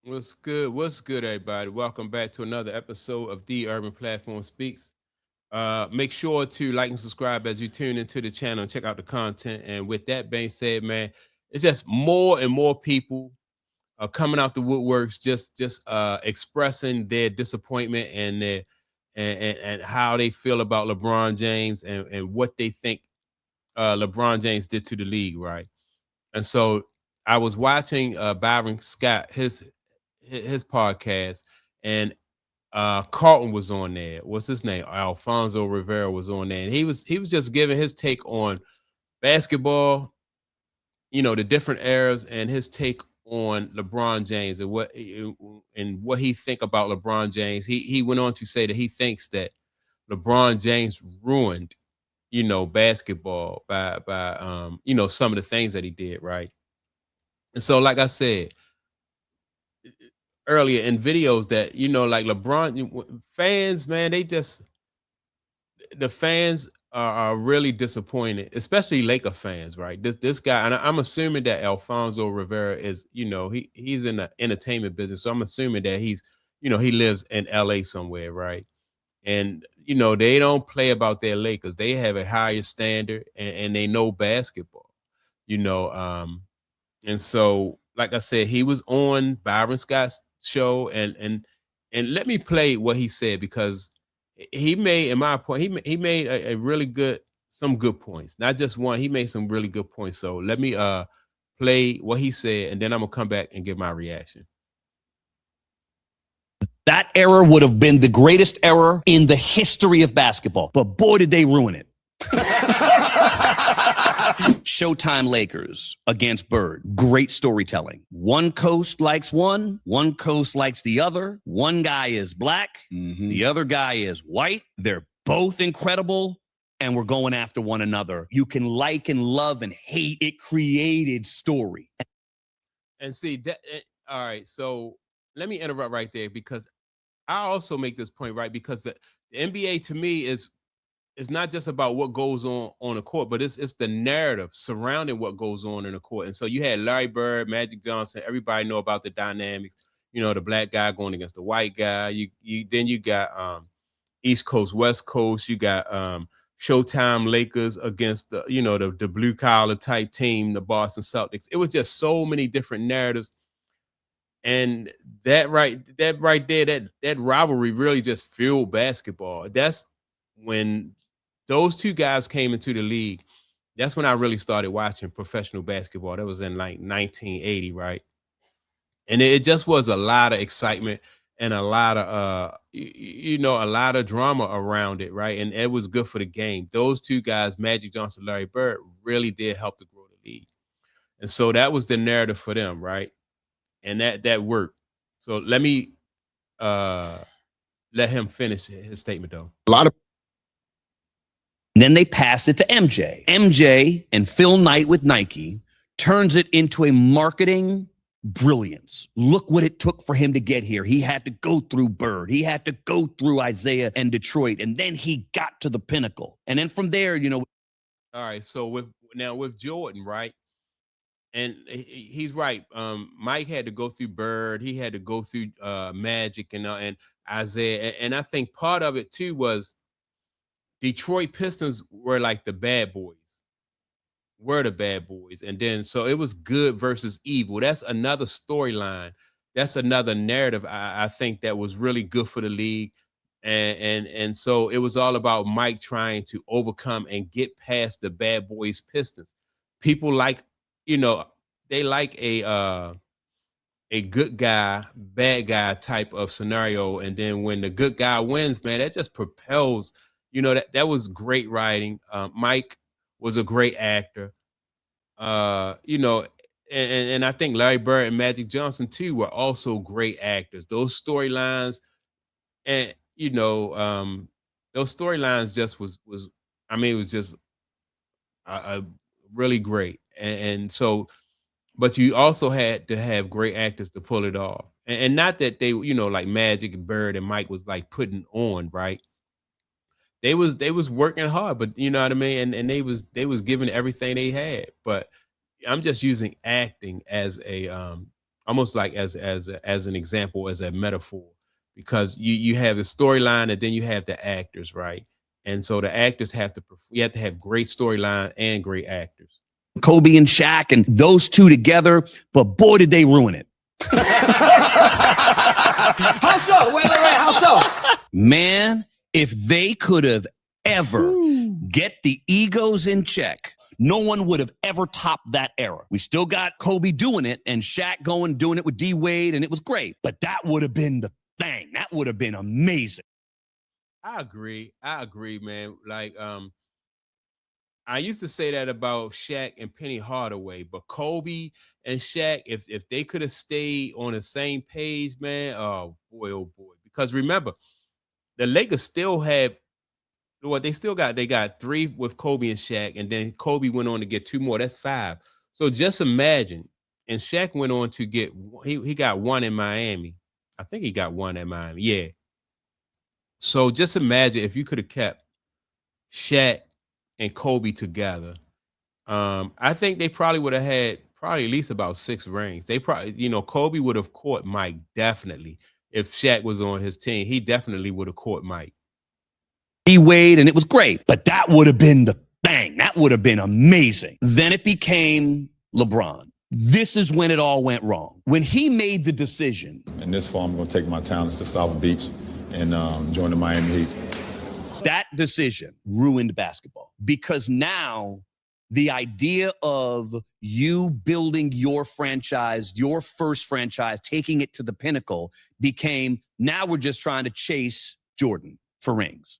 What's good? What's good, everybody? Welcome back to another episode of The Urban Platform Speaks. Make sure to like and subscribe as you tune into the channel and check out the content. And with that being said, man, it's just more and more people coming out the woodworks, just expressing their disappointment and their and how they feel about LeBron James and what they think LeBron James did to the league, right? And so I was watching Byron Scott his podcast, and Carlton was on there. What's his name? Alfonso Rivera was on there, and he was just giving his take on basketball, the different eras, and his take on LeBron James and what he think about LeBron James. He went on to say that he thinks that LeBron James ruined, basketball by some of the things that he did, right? And so, like I said earlier in videos, that like LeBron fans, man, the fans are really disappointed, especially Laker fans, right? This guy, and I'm assuming that Alfonso Rivera is, he's in the entertainment business, so I'm assuming that he lives in LA somewhere, right? And they don't play about their Lakers. They have a higher standard, and they know basketball, you know. And so, like I said, he was on Byron Scott's show, and let me play what he said, because he made, in my point, he made a really some good points, not just one. He made some really good points. So let me play what he said, and then I'm gonna come back and give my reaction. That error would have been the greatest error in the history of basketball. But boy, did they ruin it. Showtime Lakers against Bird. Great storytelling. One coast likes one coast likes the other. One guy is black, the other guy is white. They're both incredible, and we're going after one another. You can like and love and hate. It created story. And see that. All right, so let me interrupt right there, because I also make this point, right? Because the NBA to me is not just about what goes on the court, but it's the narrative surrounding what goes on in the court. And so you had Larry Bird, Magic Johnson. Everybody know about the dynamics. The black guy going against the white guy. You got East Coast, West Coast. You got Showtime Lakers against the blue collar type team, the Boston Celtics. It was just so many different narratives. And that right there, that rivalry really just fueled basketball. That's when those two guys came into the league. That's when I really started watching professional basketball. That was in like 1980, right? And it just was a lot of excitement and a lot of a lot of drama around it, right? And it was good for the game. Those two guys, Magic Johnson, Larry Bird, really did help to grow the league. And so that was the narrative for them, right? And that worked. So let me let him finish his statement, though. A lot of. Then they pass it to MJ. MJ and Phil Knight with Nike turns it into a marketing brilliance. Look what it took for him to get here. He had to go through Bird. He had to go through Isaiah and Detroit. And then he got to the pinnacle. And then from there, All right. So with Jordan, right? And he's right. Mike had to go through Bird. He had to go through Magic and Isaiah. And I think part of it too was Detroit Pistons were like the bad boys. And then so it was good versus evil. That's another storyline. That's another narrative. I think that was really good for the league. And so it was all about Mike trying to overcome and get past the bad boys Pistons. People like, they like a good guy, bad guy type of scenario. And then when the good guy wins, man, that just propels, that was great writing. Mike was a great actor. And I think Larry Bird and Magic Johnson too were also great actors. Those storylines, and those storylines just was I mean, it was just really great. And so, but you also had to have great actors to pull it off. And not that they, like Magic, Bird, and Mike was like putting on, right? They was working hard, but you know what I mean? And they was giving everything they had. But I'm just using acting as almost like as an example, as a metaphor, because you have the storyline and then you have the actors, right? And so the actors have to you have to have great storyline and great actors. Kobe and Shaq and those two together, but boy, did they ruin it. How so? Wait, how so? Man, if they could have ever get the egos in check, no one would have ever topped that era. We still got Kobe doing it and Shaq doing it with D Wade, and it was great. But that would have been the thing. That would have been amazing. I agree, man. Like I used to say that about Shaq and Penny Hardaway, but Kobe and Shaq, if they could have stayed on the same page, man, oh boy. Because remember, the Lakers still have they got 3 with Kobe and Shaq, and then Kobe went on to get 2 more. That's 5. So just imagine. And Shaq went on to get he got 1 in Miami. I think he got 1 at Miami. Yeah. So just imagine if you could have kept Shaq and Kobe together. I think they probably would have had probably at least about 6 rings. They probably, Kobe would have caught Mike definitely. If Shaq was on his team, he definitely would have caught Mike. D Wade, and it was great. But that would have been the thing. That would have been amazing. Then it became LeBron. This is when it all went wrong. When he made the decision. In this fall, I'm going to take my talents to South Beach and join the Miami Heat. That decision ruined basketball because now the idea of you building your franchise, your first franchise, taking it to the pinnacle became now we're just trying to chase Jordan for rings.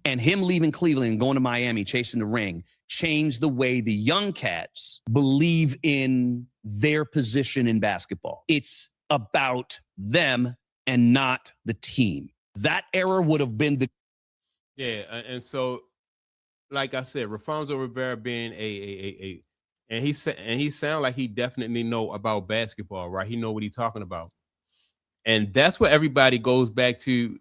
And him leaving Cleveland and going to Miami, chasing the ring, changed the way the young cats believe in their position in basketball. It's about them and not the team. That era would have been the... Yeah, and so, like I said, Rafonso Rivera being and he sound like he definitely know about basketball, right? He know what he's talking about. And that's what everybody goes back to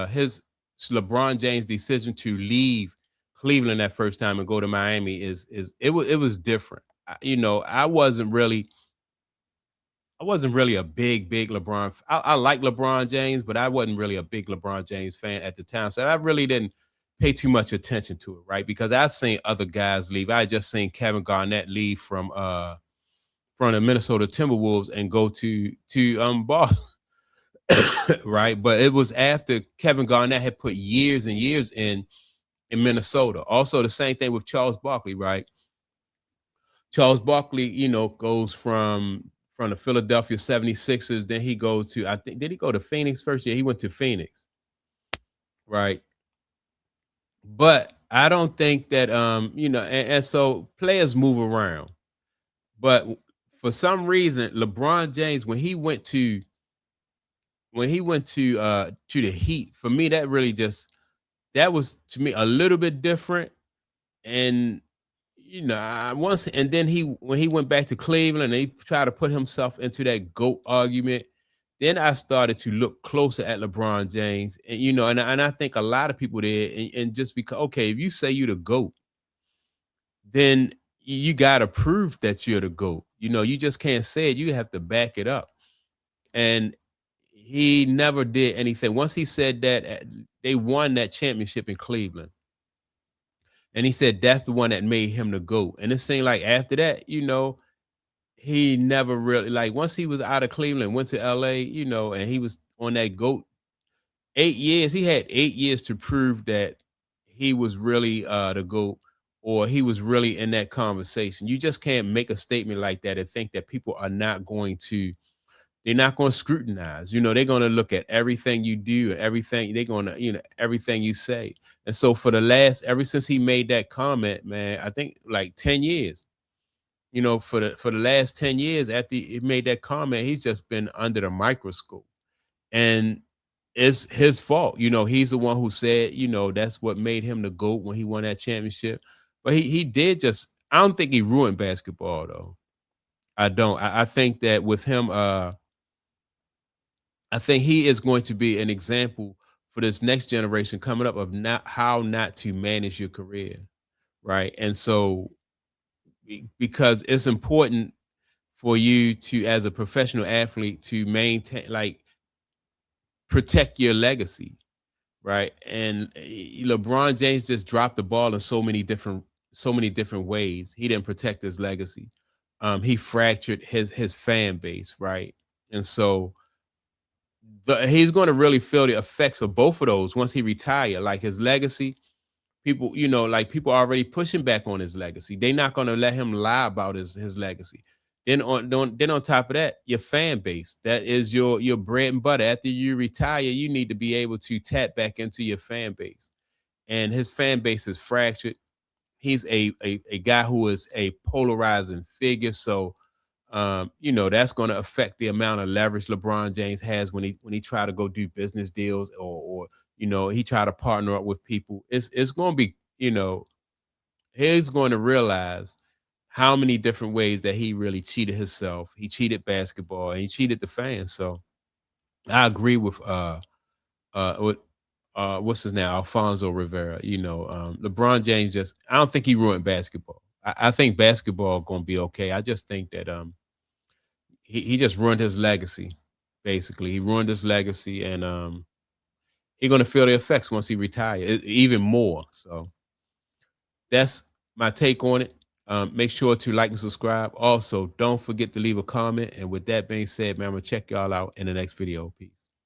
his LeBron James' decision to leave Cleveland that first time and go to Miami it was different. I wasn't really a big LeBron. I like LeBron James, but I wasn't really a big LeBron James fan at the time. So I really didn't pay too much attention to it, right? Because I've seen other guys leave. I just seen Kevin Garnett leave from the Minnesota Timberwolves and go to Boston. Right, but it was after Kevin Garnett had put years and years in Minnesota. Also, the same thing with Charles Barkley, right? Charles Barkley, goes from the Philadelphia 76ers, then he goes to, I think, did he go to Phoenix first? Yeah, he went to Phoenix, right? But I don't think that and so players move around. But for some reason, LeBron James, when he went to the Heat, for me, that really that was to me a little bit different. And and then when he went back to Cleveland, he tried to put himself into that GOAT argument. Then I started to look closer at LeBron James, and and I think a lot of people did, and just because, okay, if you say you're the GOAT, then you got to prove that you're the GOAT. You just can't say it; you have to back it up. And he never did anything. Once he said that, they won that championship in Cleveland. And he said that's the one that made him the GOAT. And it seemed like after that, he never really, like, once he was out of Cleveland, went to LA, and he was on that GOAT 8 years. He had 8 years to prove that he was really the GOAT, or he was really in that conversation. You just can't make a statement like that and think that people are not going to, they're not going to scrutinize. They're going to look at everything you do, everything they're going to, everything you say. And so ever since he made that comment, man, I think like 10 years, for the last 10 years after he made that comment, he's just been under the microscope. And it's his fault. He's the one who said, that's what made him the GOAT when he won that championship. But he did I don't think he ruined basketball, though. I don't. I think that with him, I think he is going to be an example for this next generation coming up of how not to manage your career, right? And so, because it's important for you to, as a professional athlete, to maintain, like, protect your legacy, right? And LeBron James just dropped the ball in so many different ways. He didn't protect his legacy. He fractured his fan base, right? And so he's going to really feel the effects of both of those once he retire. Like his legacy, people, like people are already pushing back on his legacy. They're not going to let him lie about his legacy. Then on top of that, your fan base, that is your bread and butter. After you retire, you need to be able to tap back into your fan base. And his fan base is fractured. He's a guy who is a polarizing figure. So that's going to affect the amount of leverage LeBron James has when he try to go do business deals, or he try to partner up with people. It's going to be, he's going to realize how many different ways that he really cheated himself. He cheated basketball and he cheated the fans. So I agree with what's his name, Alfonso Rivera. LeBron James I don't think he ruined basketball. I think basketball going to be okay. I just think that he just ruined his legacy. Basically, he ruined his legacy, and he's going to feel the effects once he retires, even more. So that's my take on it. Make sure to like and subscribe. Also, don't forget to leave a comment. And with that being said, man, I'm going to check y'all out in the next video. Peace.